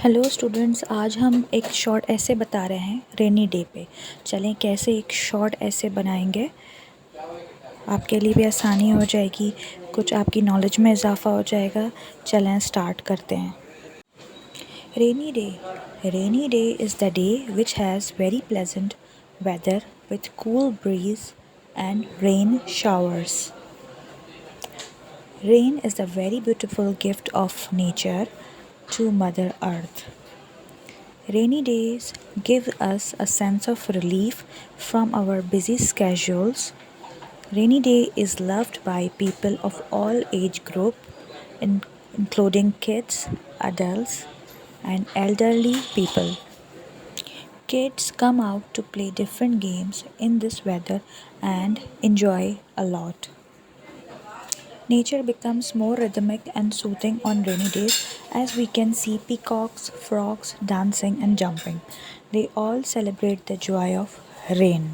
Hello students, आज हम एक शॉर्ट ऐसे बता रहे हैं रेनी डे पे। चलें कैसे एक शॉर्ट ऐसे बनाएंगे, आपके लिए भी आसानी हो जाएगी, कुछ आपकी नॉलेज में इजाफा हो जाएगा। चलें स्टार्ट करते हैं। Rainy day is the day which has very pleasant weather with cool breeze and rain showers. Rain is the very beautiful gift of nature to Mother Earth. Rainy days give us a sense of relief from our busy schedules. Rainy day is loved by people of all age group, including kids, adults, and elderly people. Kids come out to play different games in this weather and enjoy a lot. Nature becomes more rhythmic and soothing on rainy days as we can see peacocks, frogs dancing and jumping. They all celebrate the joy of rain.